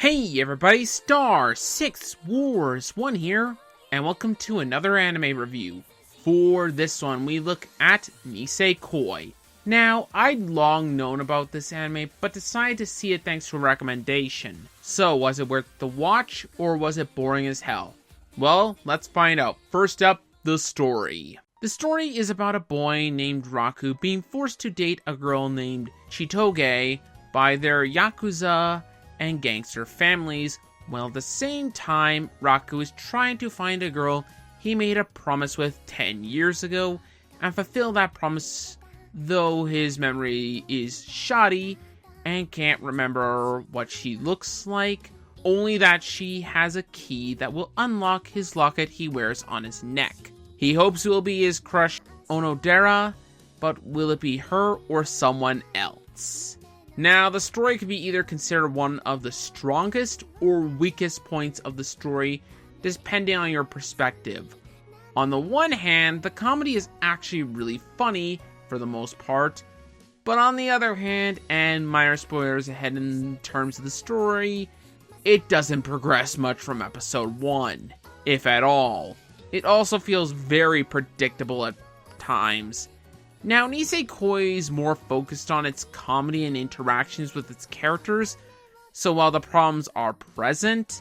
Hey everybody, Star 6 Wars 1 here, and welcome to another anime review. For this one, we look at Nisekoi. Now, I'd long known about this anime, but decided to see it thanks to a recommendation. So, was it worth the watch, or was it boring as hell? Well, let's find out. First up, the story. The story is about a boy named Raku being forced to date a girl named Chitoge by their Yakuza and gangster families, while at the same time, Raku is trying to find a girl he made a promise with 10 years ago and fulfill that promise, though his memory is shoddy and can't remember what she looks like, only that she has a key that will unlock his locket he wears on his neck. He hopes it will be his crush Onodera, but will it be her or someone else? Now, the story could be either considered one of the strongest or weakest points of the story, depending on your perspective. On the one hand, the comedy is actually really funny for the most part, but on the other hand, and minor spoilers ahead in terms of the story, it doesn't progress much from episode 1, if at all. It also feels very predictable at times. Now, Nisekoi is more focused on its comedy and interactions with its characters, so while the problems are present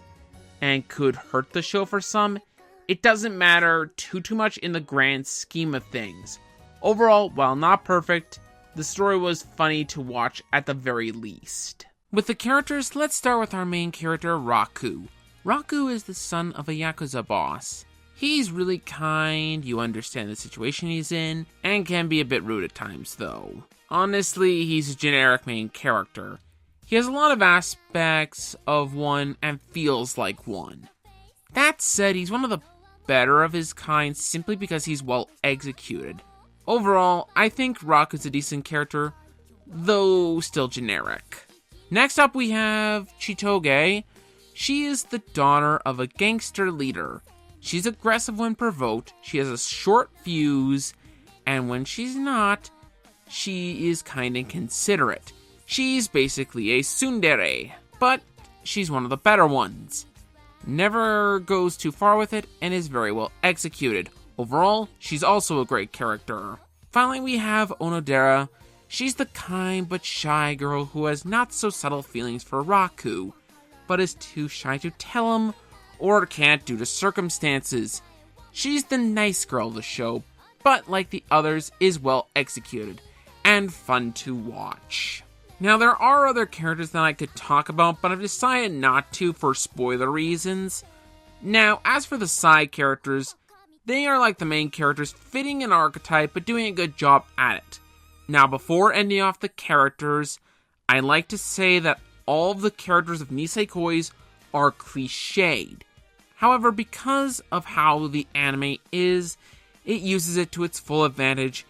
and could hurt the show for some, it doesn't matter too much in the grand scheme of things. Overall, while not perfect, the story was funny to watch at the very least. With the characters, let's start with our main character, Raku. Raku is the son of a Yakuza boss. He's really kind, you understand the situation he's in, and can be a bit rude at times though. Honestly, he's a generic main character. He has a lot of aspects of one and feels like one. That said, he's one of the better of his kind simply because he's well executed. Overall, I think Raku's a decent character, though still generic. Next up we have Chitoge. She is the daughter of a gangster leader. She's aggressive when provoked, she has a short fuse, and when she's not, she is kind and considerate. She's basically a tsundere, but she's one of the better ones. Never goes too far with it, and is very well executed. Overall, she's also a great character. Finally, we have Onodera. She's the kind but shy girl who has not so subtle feelings for Raku, but is too shy to tell him, or can't due to circumstances. She's the nice girl of the show, but like the others, is well executed and fun to watch. Now, there are other characters that I could talk about, but I've decided not to for spoiler reasons. Now, as for the side characters, they are like the main characters, fitting an archetype but doing a good job at it. Now, before ending off the characters, I like to say that all of the characters of Nisekoi's are cliched. However, because of how the anime is, it uses it to its full advantage,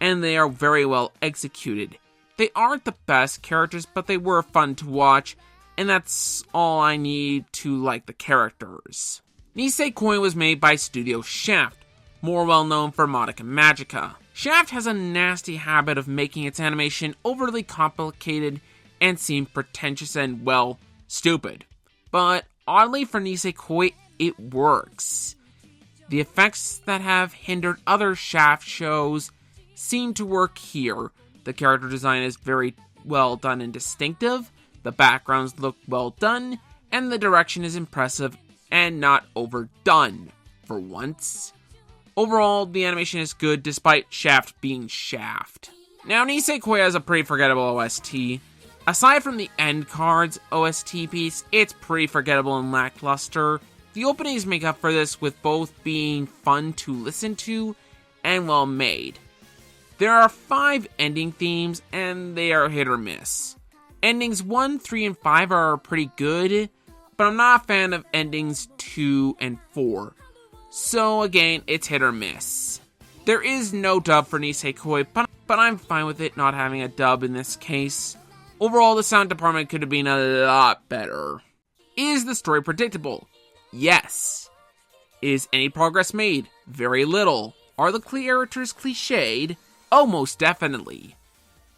and they are very well executed. They aren't the best characters, but they were fun to watch, and that's all I need to like the characters. Nisekoi was made by Studio Shaft, more well known for Madoka Magica. Shaft has a nasty habit of making its animation overly complicated and seem pretentious and, well, stupid. But oddly for Nisekoi, it works. The effects that have hindered other Shaft shows seem to work here. The character design is very well done and distinctive, the backgrounds look well done, and the direction is impressive and not overdone, for once. Overall, the animation is good despite Shaft being Shaft. Now, Nisekoi has a pretty forgettable OST. Aside from the end cards OST piece, it's pretty forgettable and lackluster. The openings make up for this with both being fun to listen to and well made. There are 5 ending themes and they are hit or miss. Endings 1, 3, and 5 are pretty good, but I'm not a fan of endings 2 and 4. So again, it's hit or miss. There is no dub for Nisekoi, but I'm fine with it not having a dub in this case. Overall, the sound department could have been a lot better. Is the story predictable? Yes. Is any progress made? Very little. Are the characters cliched? Oh, most definitely.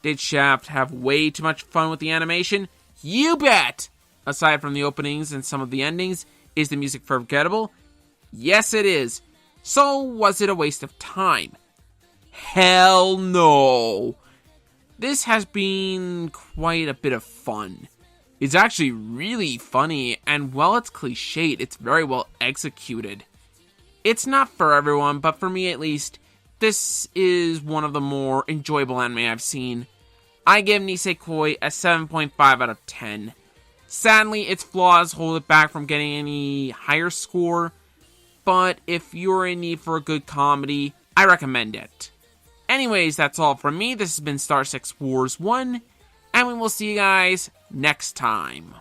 Did Shaft have way too much fun with the animation? You bet! aside from the openings and some of the endings, is the music forgettable? Yes, it is. So, was it a waste of time? Hell no! This has been quite a bit of fun. It's actually really funny, and while it's cliched, it's very well executed. It's not for everyone, but for me at least, this is one of the more enjoyable anime I've seen. I give Nisekoi a 7.5 out of 10. Sadly, its flaws hold it back from getting any higher score, but if you're in need for a good comedy, I recommend it. Anyways, that's all from me. This has been Star 6 Wars 1, and we will see you guys next time.